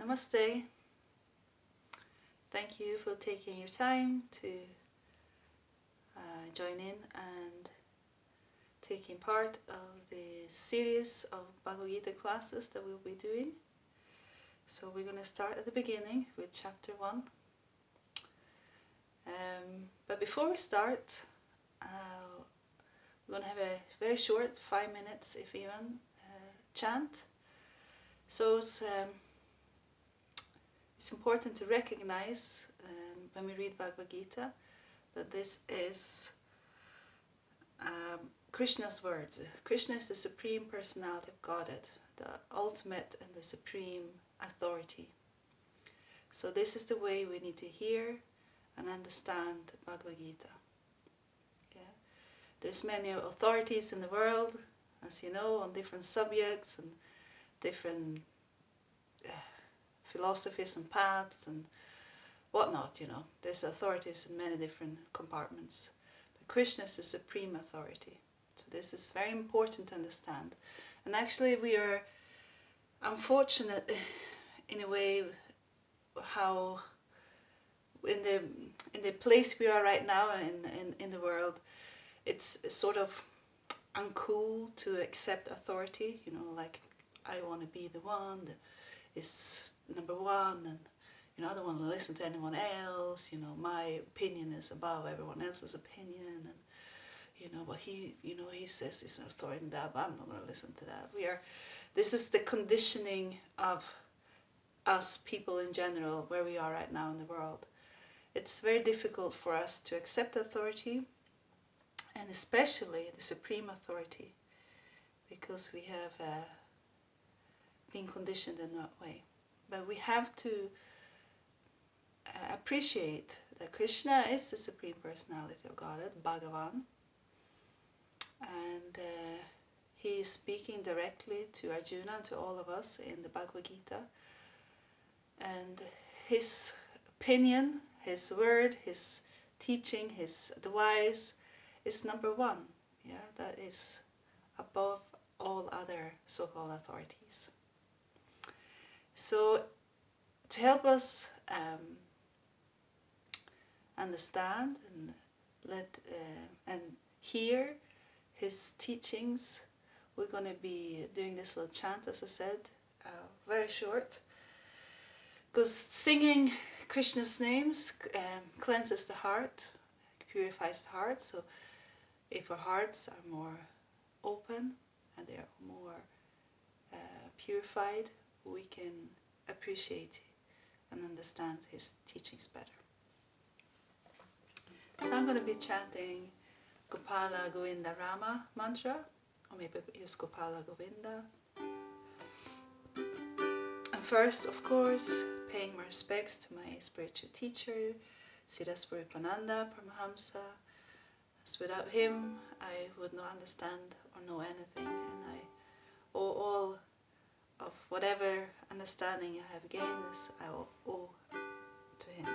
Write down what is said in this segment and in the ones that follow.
Namaste. Thank you for taking your time to join in and taking part of the series of Bhagavad-gita classes that we'll be doing. So we're going to start at the beginning with chapter 1. But before we start, we're going to have a very short 5 minutes, if even, chant. So it's important to recognize when we read Bhagavad Gita that this is Krishna's words. Krishna is the Supreme Personality of Godhead, the ultimate and the supreme authority. So this is the way we need to hear and understand Bhagavad Gita. Okay? There's many authorities in the world, as you know, on different subjects and different philosophies and paths and whatnot, you know. There's authorities in many different compartments. But Krishna is the supreme authority. So this is very important to understand. And actually we are unfortunate in a way how in the place we are right now in the world, it's sort of uncool to accept authority, you know, like I want to be the one that is number one, and you know, I don't want to listen to anyone else, you know, my opinion is above everyone else's opinion, and you know what he says is an authority in that, but I'm not going to listen to that. This is the conditioning of us people in general, where we are right now in the world. It's very difficult for us to accept authority, and especially the supreme authority, because we have been conditioned in that way. But we have to appreciate that Krishna is the Supreme Personality of Godhead, Bhagavan, and he is speaking directly to Arjuna and to all of us in the Bhagavad Gita, and his opinion, his word, his teaching, his advice is number one. Yeah, that is above all other so-called authorities. So to help us understand and hear his teachings, we're going to be doing this little chant, as I said, very short, because singing Krishna's names cleanses the heart, purifies the heart. So if our hearts are more open and they are more purified, we can appreciate and understand his teachings better. So I'm going to be chanting Gopala Govinda Rama mantra, or maybe use Gopala Govinda. And first, of course, paying my respects to my spiritual teacher, Siddha Svaripananda Paramahamsa. As without him, I would not understand or know anything, and I owe all of whatever understanding I have gained, this I will owe to him.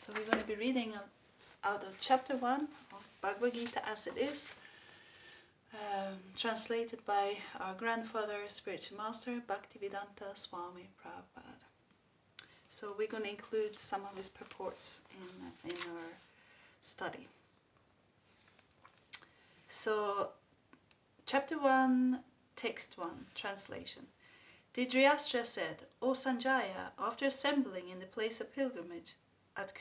So we're going to be reading out of chapter 1 of Bhagavad-gita As It Is, translated by our grandfather, spiritual master, Bhakti-vedanta Swami Prabhupada. So we're going to include some of his purports in our study. So, chapter 1, text 1, translation. Dhritarashtra said, O Sanjaya, after assembling in the place of pilgrimage at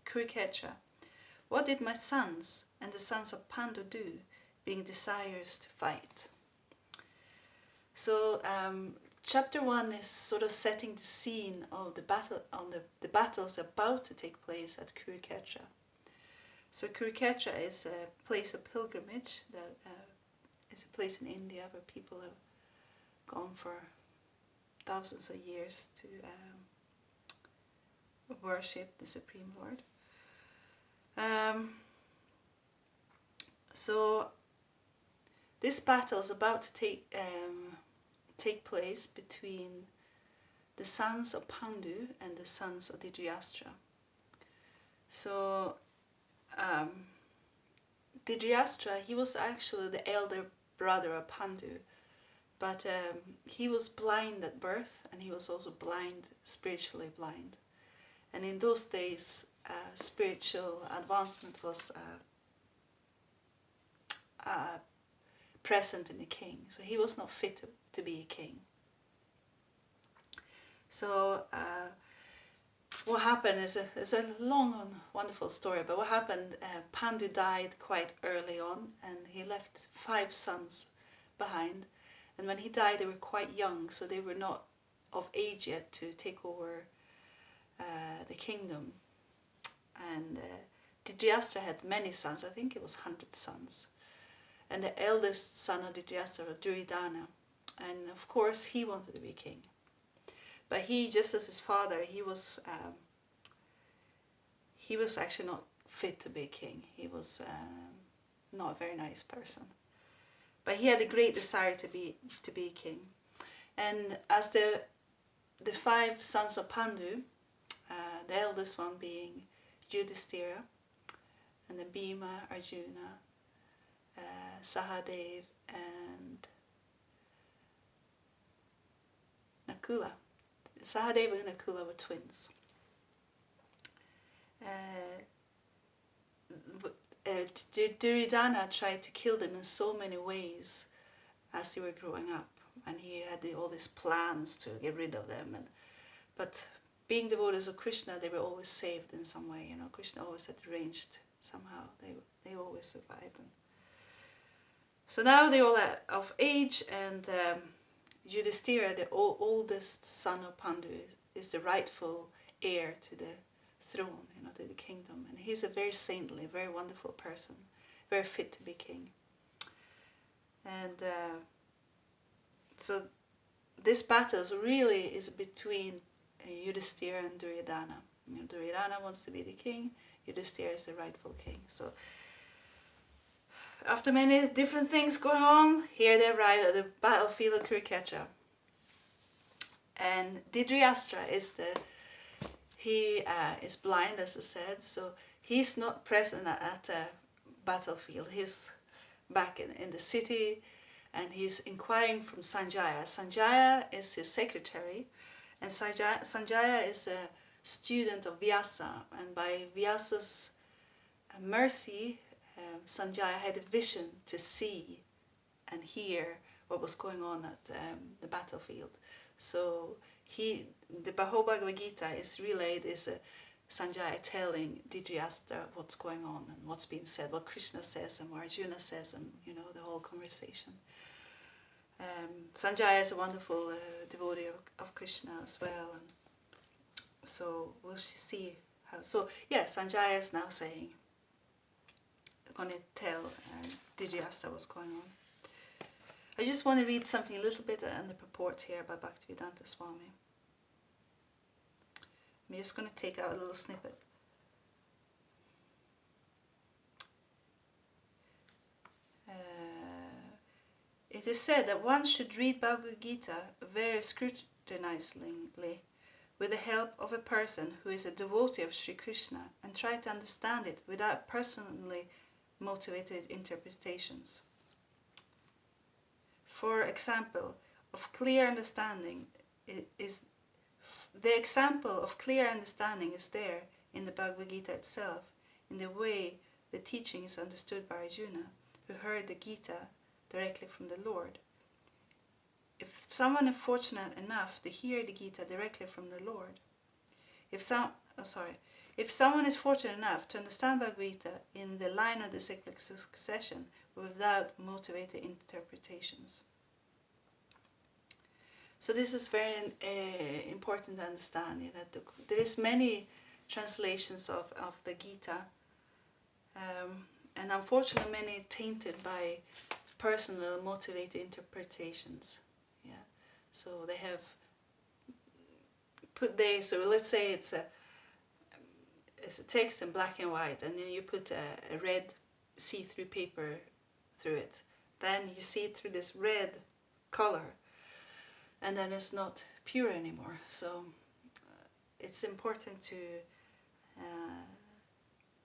Kurukshetra, what did my sons and the sons of Pandu do, being desirous to fight? So, chapter 1 is sort of setting the scene of the battle, on the battles about to take place at Kurukshetra. So Kurukshetra is a place of pilgrimage, that is a place in India where people have gone for thousands of years to worship the Supreme Lord. So this battle is about to take place between the sons of Pandu and the sons of Dhritarashtra. So Dhritarashtra, he was actually the elder brother of Pandu, but he was blind at birth, and he was also spiritually blind. And in those days, spiritual advancement was present in the king, so he was not fit to be a king. So what happened is a long and wonderful story, but what happened, Pandu died quite early on, and he left 5 sons behind, and when he died they were quite young, so they were not of age yet to take over the kingdom. And Dhritarashtra had many sons, I think it was 100 sons, and the eldest son of Dhritarashtra was Duryodhana, and of course he wanted to be king. But he, just as his father, he was actually not fit to be king. He was not a very nice person. But he had a great desire to be king. And as the 5 sons of Pandu, the eldest one being Yudhishthira, and then Bhima, Arjuna, Sahadev, and Nakula. Sahadeva and Nakula were twins. Duryodhana tried to kill them in so many ways as they were growing up, and he had all these plans to get rid of them. But being devotees of Krishna, they were always saved in some way. You know, Krishna always had arranged somehow. They always survived. So now they're all of age, and Yudhishthira, the oldest son of Pandu, is the rightful heir to the throne, you know, to the kingdom. And he's a very saintly, very wonderful person, very fit to be king. And so this battle really is between Yudhishthira and Duryodhana. You know, Duryodhana wants to be the king, Yudhishthira is the rightful king. So after many different things going on, here they arrive at the battlefield of Kurukshetra. And Dhritarashtra is is blind, as I said, so he's not present at the battlefield. He's back in the city, and he's inquiring from Sanjaya. Sanjaya is his secretary, and Sanjaya is a student of Vyasa, and by Vyasa's mercy, Sanjaya had a vision to see and hear what was going on at the battlefield. So the whole Bhagavad-gita is relayed as Sanjaya telling Dhritarashtra what's going on and what's being said, what Krishna says and what Arjuna says, and you know, the whole conversation. Sanjaya is a wonderful devotee of Krishna as well, and so we'll see how. So yeah, Sanjaya is now going to tell Dhritarashtra what's going on. I just want to read something a little bit on the purport here by Bhakti-vedanta Swami. I'm just going to take out a little snippet. It is said that one should read Bhagavad-gita very scrutinizingly with the help of a person who is a devotee of Sri Krishna and try to understand it without personally motivated interpretations. For example, of clear understanding is the example of clear understanding is there in the Bhagavad-gita itself, in the way the teaching is understood by Arjuna, who heard the Gita directly from the Lord. If someone is fortunate enough to hear the Gita directly from the Lord, if someone is fortunate enough to understand Bhagavad-gita in the line of the cyclic succession without motivated interpretations. So this is very important to understand, that there is many translations of the Gita, and unfortunately many tainted by personal motivated interpretations. Yeah, so they have put there. So let's say it's a text in black and white, and then you put a red see-through paper through it. Then you see it through this red color, and then it's not pure anymore. So it's important to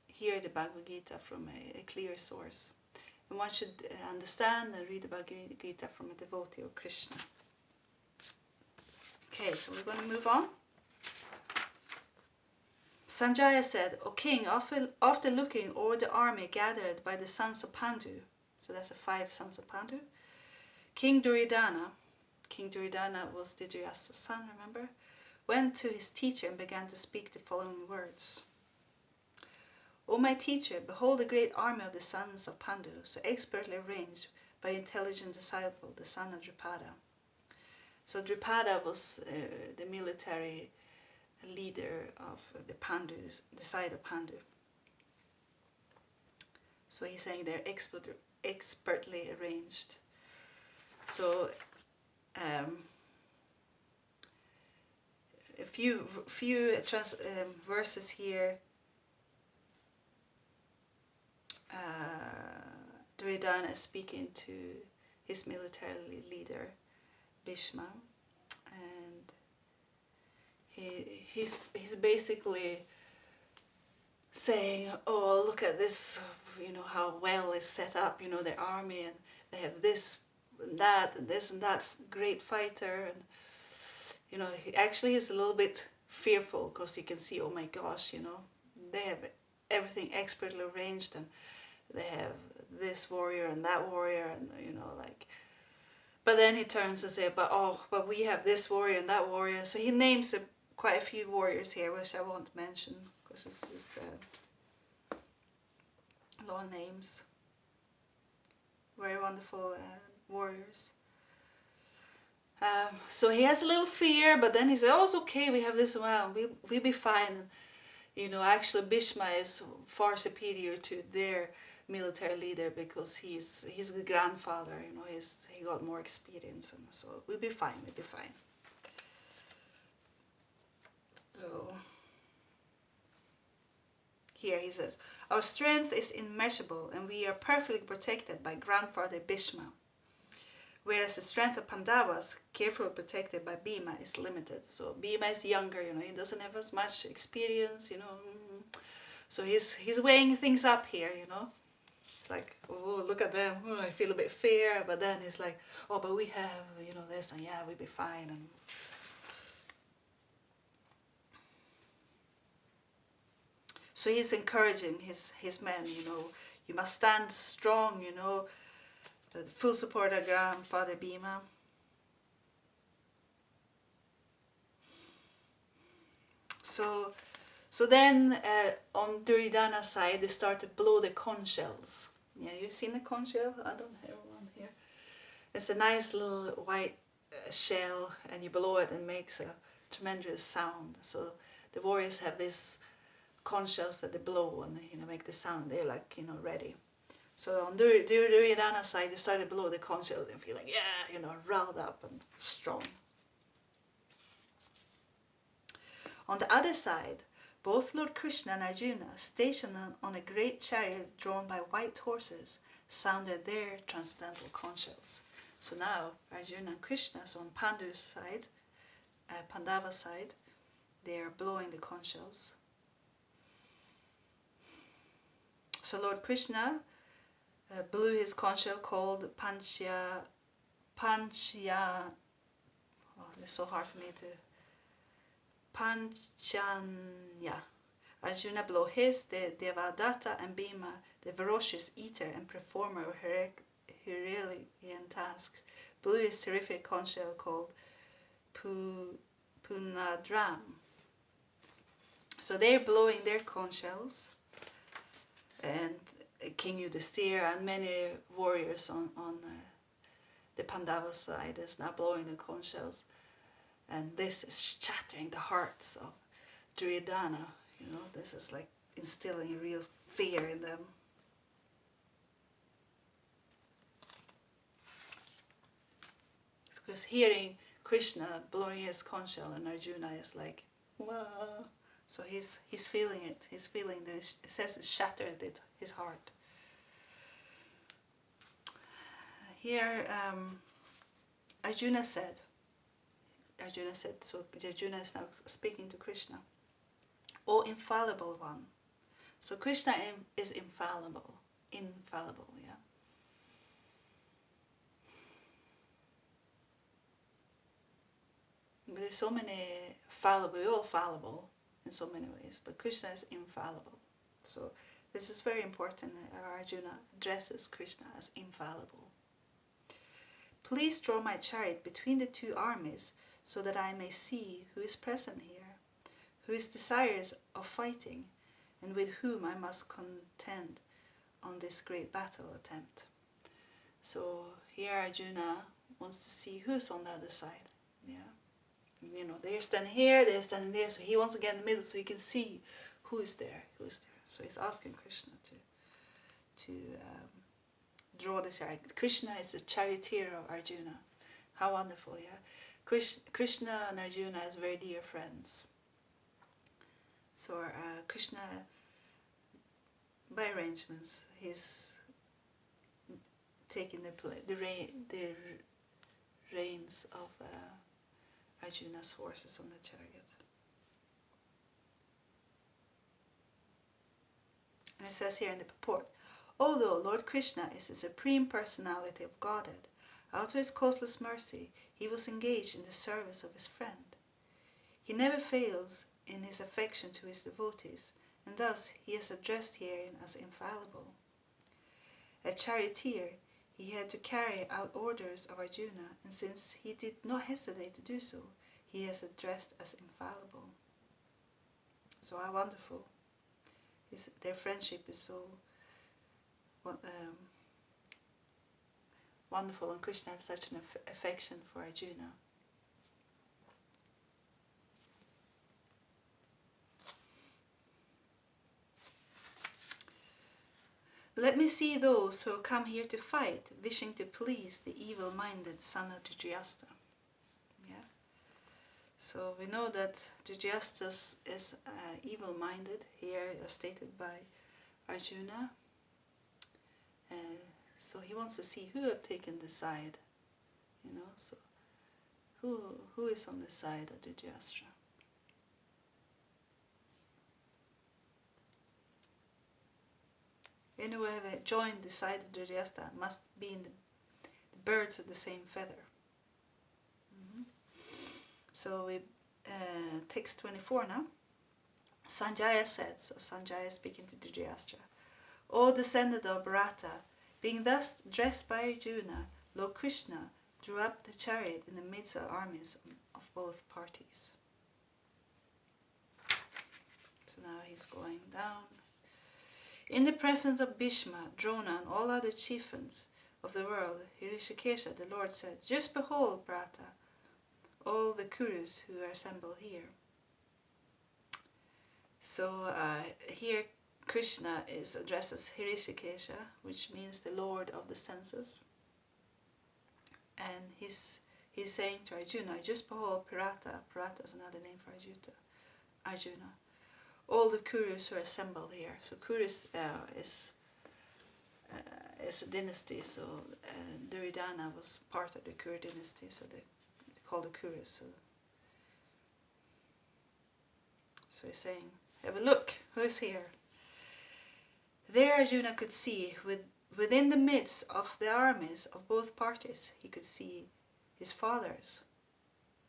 hear the Bhagavad-gita from a clear source. And one should understand and read the Bhagavad-gita from a devotee of Krishna. Okay, so we're going to move on. Sanjaya said, "O king, after looking over the army gathered by the sons of Pandu," so that's the 5 sons of Pandu, King Duryodhana was Dhritarashtra's son, remember, went to his teacher and began to speak the following words. "O my teacher, behold the great army of the sons of Pandu, so expertly arranged by intelligent disciple, the son of Drupada." So Drupada was the military leader of the Pandus, the side of Pandu. So he's saying they're expertly arranged. So a few verses here. Duryodhana is speaking to his military leader Bhishma, and he's basically saying, "Oh, look at this, how well it's set up, their army, and they have this and that and this and that great fighter." And he actually is a little bit fearful because he can see, oh my gosh, they have everything expertly arranged, and they have this warrior and that warrior, and but then he turns and says, but we have this warrior and that warrior. So he names quite a few warriors here, which I won't mention because it's just long names. Very wonderful warriors. So he has a little fear, but then he says, "Oh, it's okay, we have this one, we'll be fine." Actually Bhishma is far superior to their military leader because he's the grandfather, he got more experience, and so we'll be fine. So here he says, "Our strength is immeasurable and we are perfectly protected by grandfather Bhishma, whereas the strength of Pandavas, carefully protected by Bhima, is limited." So Bhima is younger, he doesn't have as much experience, So he's weighing things up here, It's like, oh, look at them, oh, I feel a bit fear, but then it's like, oh, but we have, this, and yeah, we'll be fine. And so he's encouraging his men, you must stand strong, full support of grandfather Bhima. So then on Duryodhana's side, they start to blow the conch shells. Yeah, you've seen the conch shell? I don't have one here. It's a nice little white shell, and you blow it and it makes a tremendous sound. So the warriors have these conch shells that they blow and make the sound. They're like, ready. So on Duryodhana's side, they started to blow the conch shells and feeling, riled up and strong. On the other side, both Lord Krishna and Arjuna, stationed on a great chariot drawn by white horses, sounded their transcendental conch shells. So now Arjuna and Krishna, so on Pandu's side, Pandava's side, they are blowing the conch shells. So Lord Krishna blew his conch shell called Panchya. Oh, it's so hard for me to. Panchanya. Arjuna blew his, the Devadatta and Bhima, the ferocious eater and performer of Herculean tasks, blew his terrific conch shell called Punadram. So they're blowing their conch shells, and King Yudhisthira and many warriors on the Pandava side is now blowing the conch shells, and this is shattering the hearts of Duryodhana. You know, this is like instilling a real fear in them. Because hearing Krishna blowing his conch shell and Arjuna is like, wow. So he's feeling it. He's feeling this. It says it shattered his heart. Here, Arjuna said, so Arjuna is now speaking to Krishna. O infallible one. So Krishna is infallible, yeah. But there's so many fallible, we're all fallible in so many ways, but Krishna is infallible. So this is very important. Arjuna addresses Krishna as infallible. Please draw my chariot between the two armies so that I may see who is present here, who is desirous of fighting, and with whom I must contend on this great battle attempt. So here Arjuna wants to see who's on the other side. Yeah, you know, they're standing here, they're standing there, so he wants to get in the middle so he can see who is there. So he's asking Krishna to draw the chariot. Krishna is the charioteer of Arjuna. How wonderful, yeah. Krishna and Arjuna is very dear friends. So Krishna, by arrangements, he's taking the reins of Arjuna's horses on the chariot. And it says here in the purport, although Lord Krishna is the supreme personality of Godhead, out of his causeless mercy, he was engaged in the service of his friend. He never fails in his affection to his devotees, and thus he is addressed herein as infallible. A charioteer, he had to carry out orders of Arjuna, and since he did not hesitate to do so, he is addressed as infallible. So how wonderful. Their friendship is so wonderful, and Krishna has such an affection for Arjuna. Let me see those who come here to fight, wishing to please the evil-minded son of Dhritarashtra. Yeah. So we know that Dhritarashtra is evil-minded, here stated by Arjuna. So he wants to see who have taken the side, you know. So who is on the side of Dhritarashtra? Anyone who have joined the side of Dhritarashtra must be in the birds of the same feather. So we text 24 now. Sanjaya said, so Sanjaya speaking to Dhritarashtra, O descendant of Bharata, being thus dressed by Arjuna, Lord Krishna drew up the chariot in the midst of armies of both parties. So now he's going down. In the presence of Bhishma, Drona, and all other chieftains of the world, Hrishikesha, the Lord said, just behold, Bharata, all the Kurus who are assembled here. So here Krishna is addressed as Hrishikesha, which means the Lord of the senses. And he's saying to Arjuna, just behold Parata. Parata is another name for Arjuna. All the Kurus who are assembled here. So Kurus is a dynasty. So Duryodhana was part of the Kuru dynasty. So they called the Kurus. So So he's saying, have a look, who's here? There Arjuna could see, within the midst of the armies of both parties, he could see his fathers,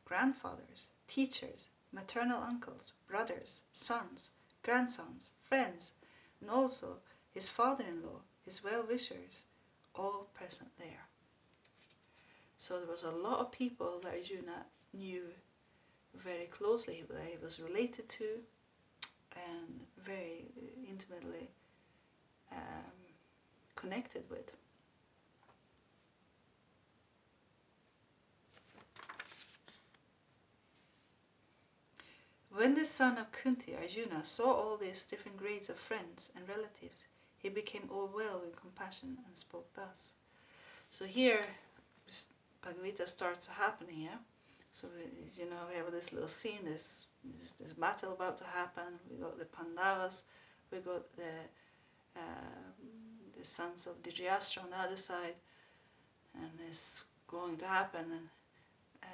grandfathers, teachers, maternal uncles, brothers, sons, grandsons, friends, and also his father-in-law, his well-wishers, all present there. So there was a lot of people that Arjuna knew very closely, that he was related to and very intimately connected with. When the son of Kunti, Arjuna, saw all these different grades of friends and relatives, he became overwhelmed with compassion and spoke thus. So here, Bhagavad-gita starts happening, yeah? So, we have this little scene, this battle about to happen. We got the Pandavas, we got the sons of Dhritarashtra on the other side, and it's going to happen. And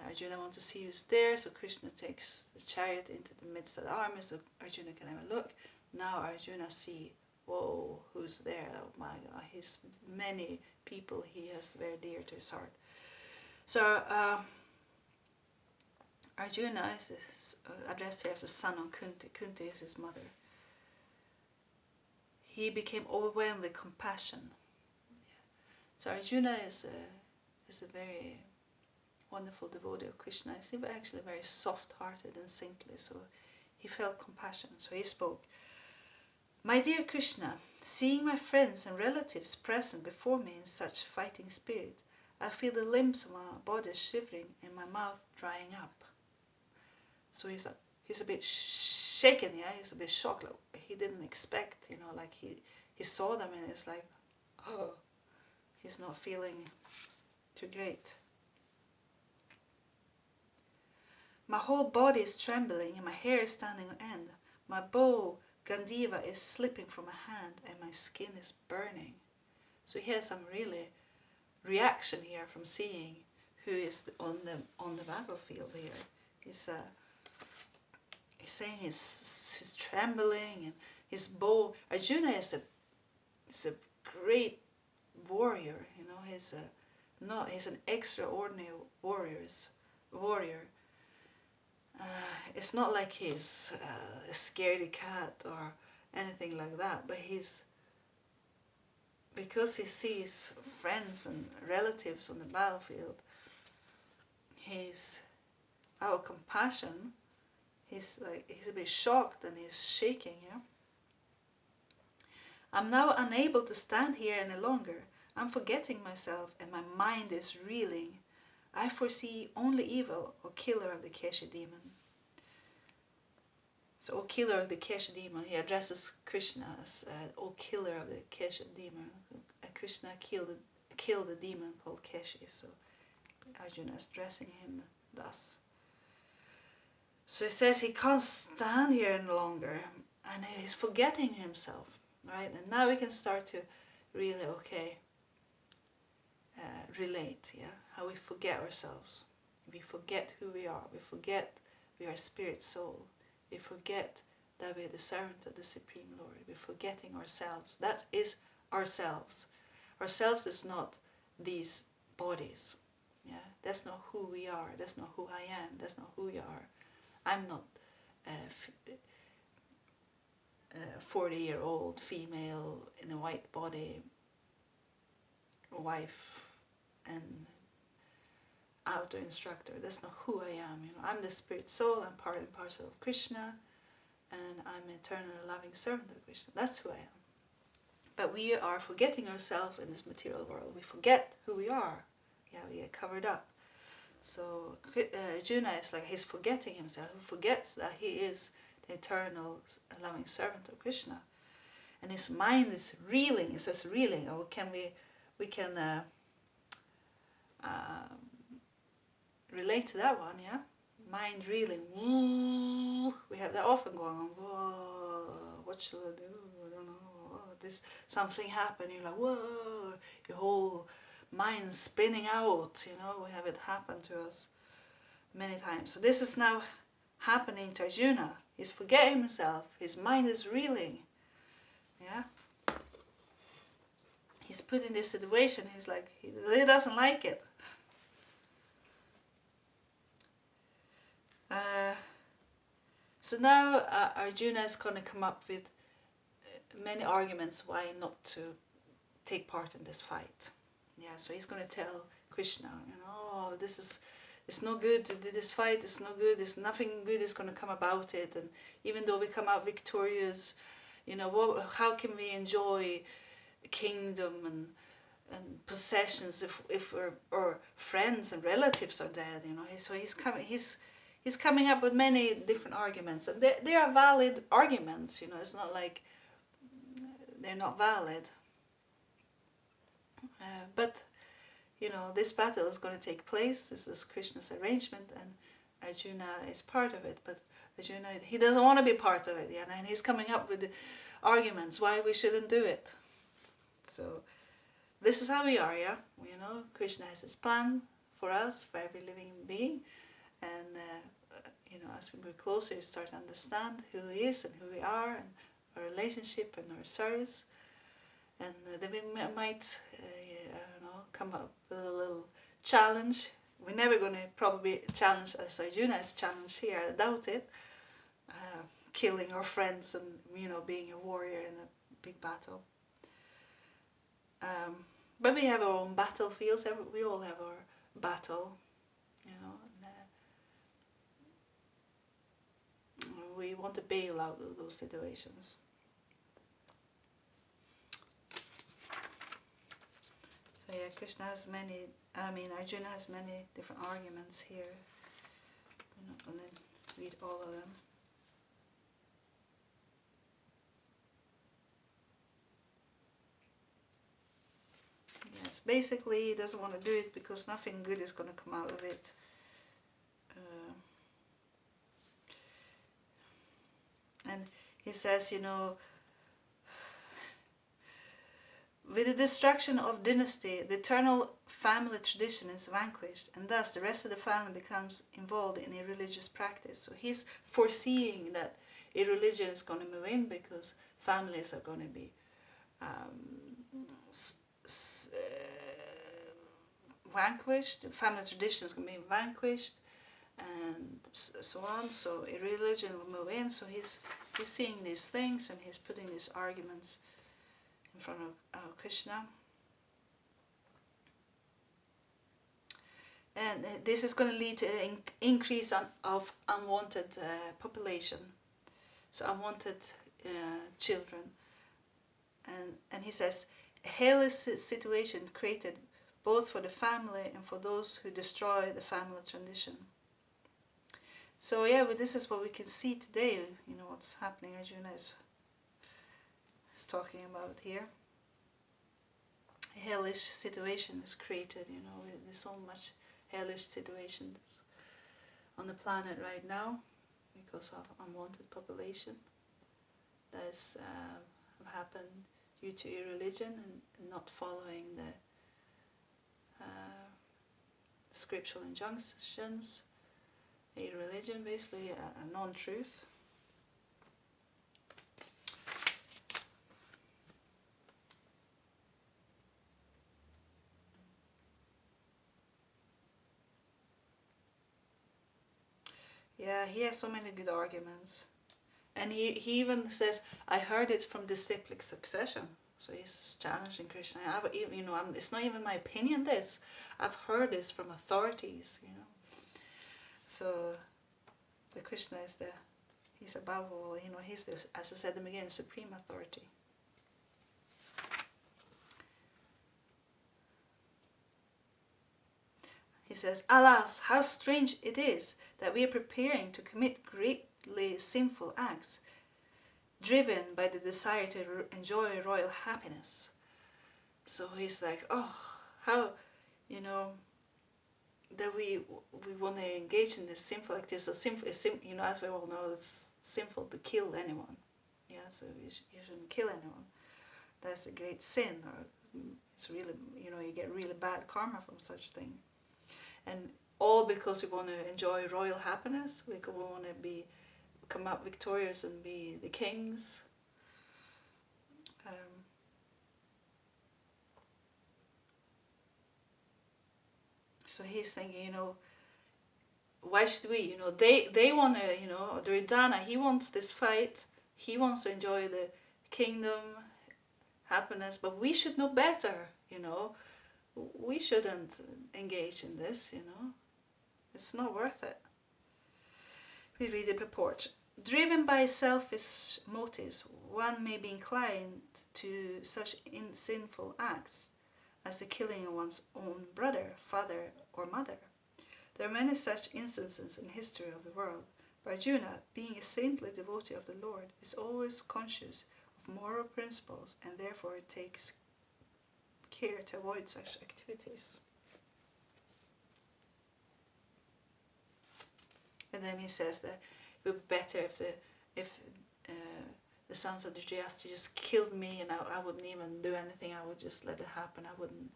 Arjuna wants to see who's there, so Krishna takes the chariot into the midst of the army, so Arjuna can have a look. Now Arjuna see, whoa, who's there? Oh my God, he's many people he has very dear to his heart. So Arjuna is addressed here as a son of Kunti. Kunti is his mother. He became overwhelmed with compassion. So Arjuna is a very wonderful devotee of Krishna. He's actually very soft-hearted and saintly, so he felt compassion. So he spoke, "My dear Krishna, seeing my friends and relatives present before me in such fighting spirit, I feel the limbs of my body shivering and my mouth drying up." So he's a bit shaken, yeah. He's a bit shocked. Like he didn't expect, like he saw them and it's like, oh, he's not feeling too great. "My whole body is trembling and my hair is standing on end. My bow, Gandiva, is slipping from my hand and my skin is burning." So he has some really reaction here from seeing who is on the battlefield here. He's saying he's trembling and his bow. Arjuna is a great warrior, he's an extraordinary warrior. It's not like he's a scaredy cat or anything like that, but because he sees friends and relatives on the battlefield, he's out of compassion. He's a bit shocked and he's shaking, yeah. "I'm now unable to stand here any longer. I'm forgetting myself and my mind is reeling. I foresee only evil, O killer of the Keshi demon." So, O killer of the Keshi demon, he addresses Krishna as O killer of the Keshi demon. Krishna killed the demon called Keshi, so Arjuna is addressing him thus. So he says he can't stand here any longer and he's forgetting himself, right? And now we can start to really, relate, yeah? How we forget ourselves. We forget who we are. We forget we are spirit soul. We forget that we are the servant of the Supreme Lord. We're forgetting ourselves. That is ourselves. Ourselves is not these bodies. Yeah, that's not who we are. That's not who I am. That's not who you are. I'm not a 40-year-old female in a white body, wife and outdoor instructor. That's not who I am. I'm the spirit soul. I'm part and parcel of Krishna, and I'm an eternal loving servant of Krishna. That's who I am. But we are forgetting ourselves in this material world. We forget who we are. Yeah, we get covered up. So Arjuna is like he's forgetting himself. He forgets that he is the eternal loving servant of Krishna, and his mind is reeling. It says reeling. Or we can relate to that one, yeah. Mind reeling. We have that often going on. Whoa, what should I do? I don't know. This something happened. You're like, whoa, your whole mind spinning out. We have it happen to us many times. So this is now happening to Arjuna. He's forgetting himself. His mind is reeling. Yeah. He's put in this situation. He's like, he doesn't like it. So now Arjuna is going to come up with many arguments why not to take part in this fight. Yeah, so he's going to tell Krishna, oh, it's no good to do this fight, it's no good, there's nothing good is going to come about it, and even though we come out victorious, how can we enjoy kingdom and possessions if our friends and relatives are dead, So he's coming up with many different arguments, and they are valid arguments, it's not like they're not valid. But this battle is going to take place. This is Krishna's arrangement, and Arjuna is part of it. But Arjuna, he doesn't want to be part of it, and he's coming up with the arguments why we shouldn't do it. So this is how we are, yeah. Krishna has his plan for us, for every living being, and as we move closer, we start to understand who he is and who we are, and our relationship and our service, and then we might come up with a little challenge. We're never going to probably challenge as Arjuna is challenged here, I doubt it, killing our friends and being a warrior in a big battle. But we have our own battlefields. We all have our battle, we want to bail out of those situations. So yeah, Arjuna has many different arguments here. I'm not going to read all of them. Yes, basically he doesn't want to do it because nothing good is going to come out of it. And he says, with the destruction of dynasty, the eternal family tradition is vanquished, and thus the rest of the family becomes involved in a religious practice. So he's foreseeing that a religion is going to move in because families are going to be vanquished, family tradition is going to be vanquished, and so on. So a religion will move in. So he's seeing these things, and he's putting these arguments in front of Krishna. And this is going to lead to an increase of unwanted population, so unwanted children. And he says, a hellish situation created both for the family and for those who destroy the family tradition. So yeah, but this is what we can see today, what's happening. Arjuna is talking about here. A hellish situation is created, there's so much hellish situations on the planet right now because of unwanted population that has happened due to irreligion and not following the scriptural injunctions. Irreligion, basically a non-truth. Yeah, he has so many good arguments. And he even says, I heard it from disciplic succession. So he's challenging Krishna. It's not even my opinion, this. I've heard this from authorities, So the Krishna is he's above all, he's the, as I said in the beginning, supreme authority. He says, alas, how strange it is that we are preparing to commit greatly sinful acts, driven by the desire to enjoy royal happiness. So he's like, oh, how, that we want to engage in this sinful activity. So as we all know, it's sinful to kill anyone. Yeah, so you shouldn't kill anyone. That's a great sin, or it's really, you get really bad karma from such thing. And all because we want to enjoy royal happiness. We want to come up victorious and be the kings. So he's thinking, why should we? They want to, Duryodhana, he wants this fight. He wants to enjoy the kingdom, happiness, but we should know better, We shouldn't engage in this, It's not worth it. We read the purport. Driven by selfish motives, one may be inclined to such sinful acts as the killing of one's own brother, father, or mother. There are many such instances in the history of the world, but Arjuna, being a saintly devotee of the Lord, is always conscious of moral principles and therefore takes care to avoid such activities. And then he says that it would be better if the sons of Drijasta just killed me, and I wouldn't even do anything. I would just let it happen. I wouldn't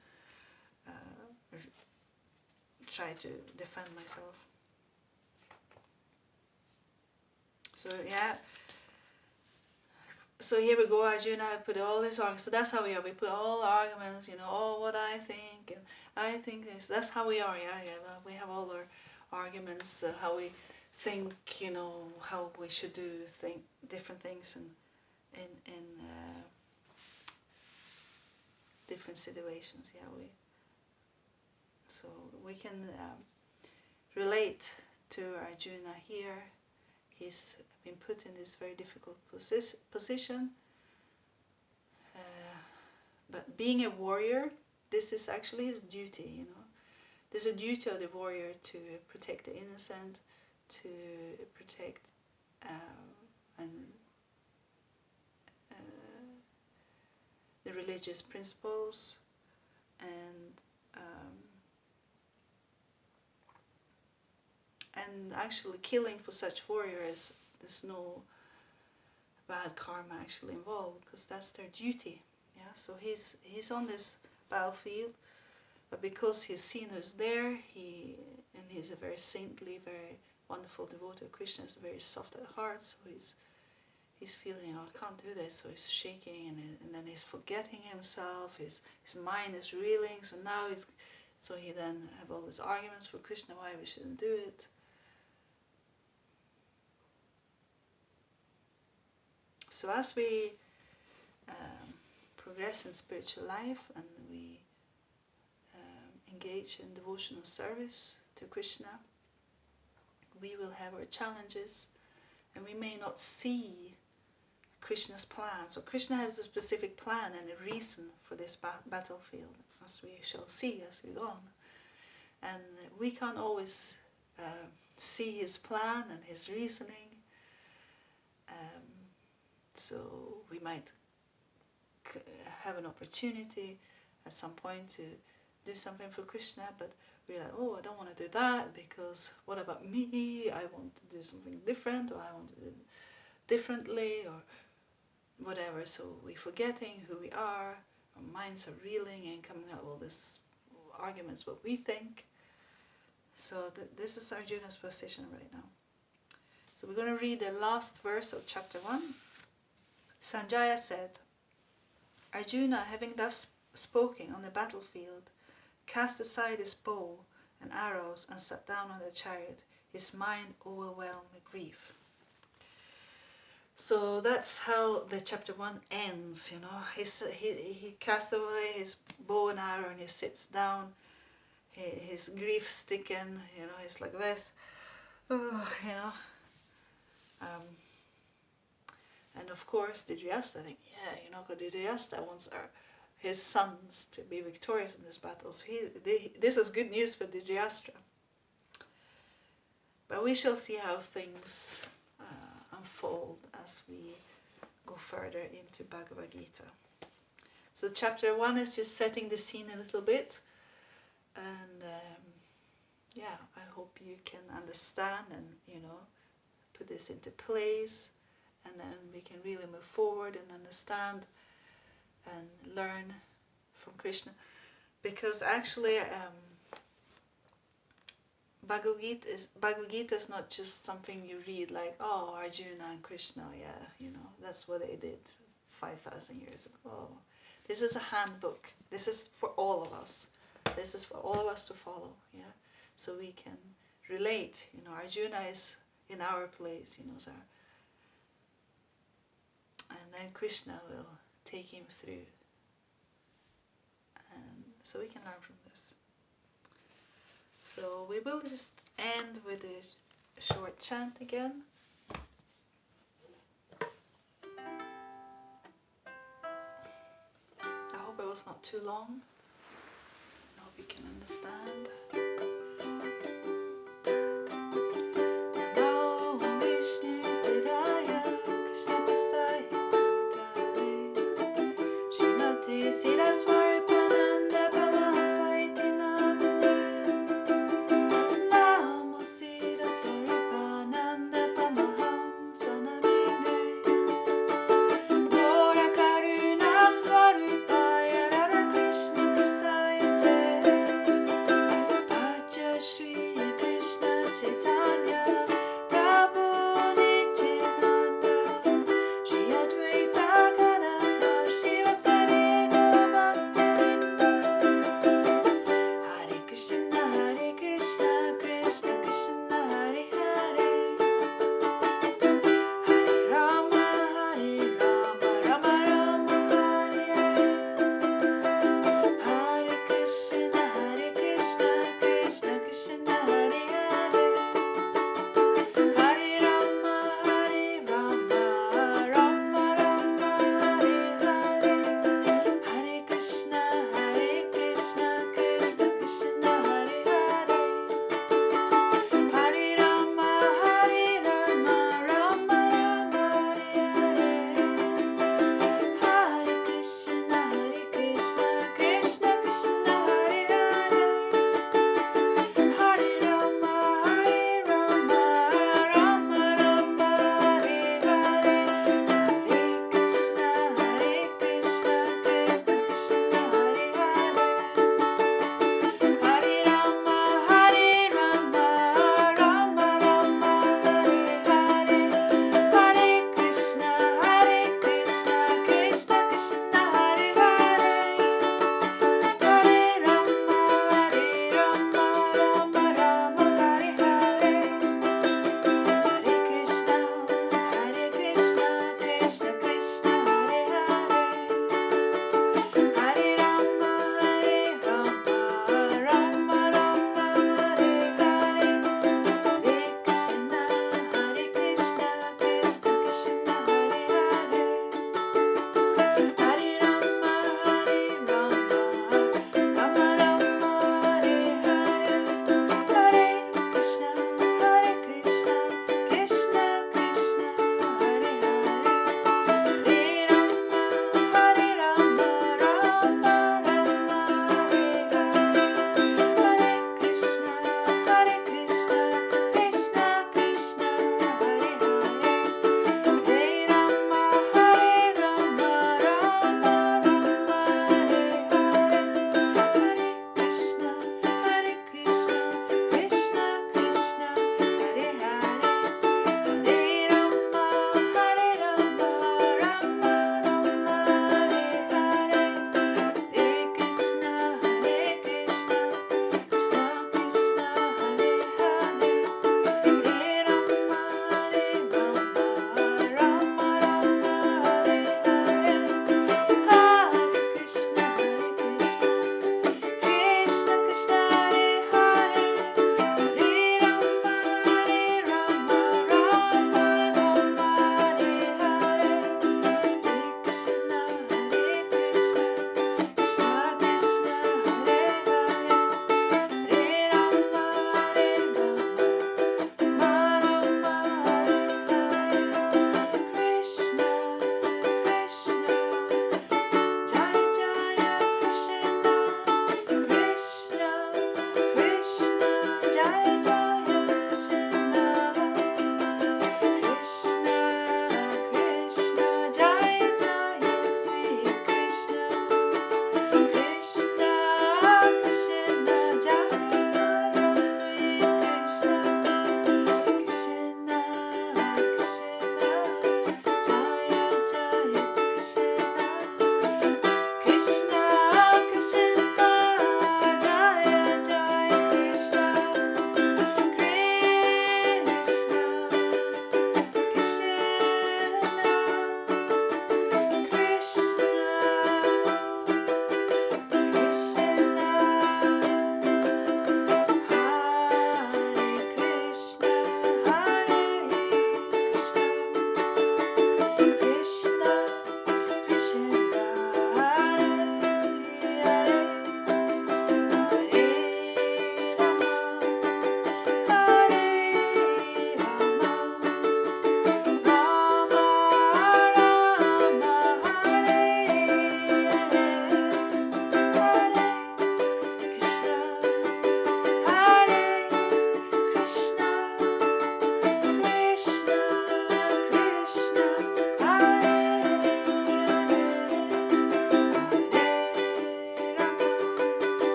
try to defend myself. So yeah. So here we go, Arjuna put all his arguments. So that's how we are. We put all the arguments, what I think, and I think this. That's how we are, yeah. We have all our arguments, how we think, how we should do different things in different situations, yeah. So we can relate to Arjuna here. He's been put in this very difficult position, but being a warrior, this is actually his duty, There's a duty of the warrior to protect the innocent, to protect the religious principles, and actually killing for such warriors, there's no bad karma actually involved, because that's their duty. Yeah, so he's on this battlefield, but because he's seen who's there, he's a very saintly, very wonderful devotee of Krishna, is very soft at heart, so he's feeling, I can't do this, so he's shaking, and then he's forgetting himself, his mind is reeling, so he then have all these arguments for Krishna why we shouldn't do it. So as we progress in spiritual life and we engage in devotional service to Krishna, we will have our challenges, and we may not see Krishna's plan. So Krishna has a specific plan and a reason for this battlefield, as we shall see as we go on. And we can't always see his plan and his reasoning. So we might have an opportunity at some point to do something for Krishna, but we're like, I don't want to do that, because what about me? I want to do something different, or I want to do it differently, or whatever. So we're forgetting who we are, our minds are reeling and coming out with all these arguments, what we think. So this is Arjuna's position right now. So we're going to read the last verse of chapter 1. Sanjaya said, Arjuna, having thus spoken on the battlefield, cast aside his bow and arrows and sat down on the chariot, his mind overwhelmed with grief. So that's how the chapter 1 ends, He casts away his bow and arrow and he sits down, his grief stricken, he's like this, and of course Drijasta think, Drijasta wants his sons to be victorious in this battle. So this is good news for Drijasta. But we shall see how things unfold as we go further into Bhagavad-gita. So chapter 1 is just setting the scene a little bit, and I hope you can understand and put this into place, and then we can really move forward and understand and learn from Krishna. Because actually Bhagavad-gita is not just something you read like, oh, Arjuna and Krishna, yeah, you know, that's what they did 5,000 years ago. This is a handbook. This is for all of us. This is for all of us to follow, yeah, so we can relate. You know, Arjuna is in our place, he knows our, and then Krishna will take him through, and so we can learn from this. So we will just end with a short chant again. I hope it was not too long. I hope you can understand.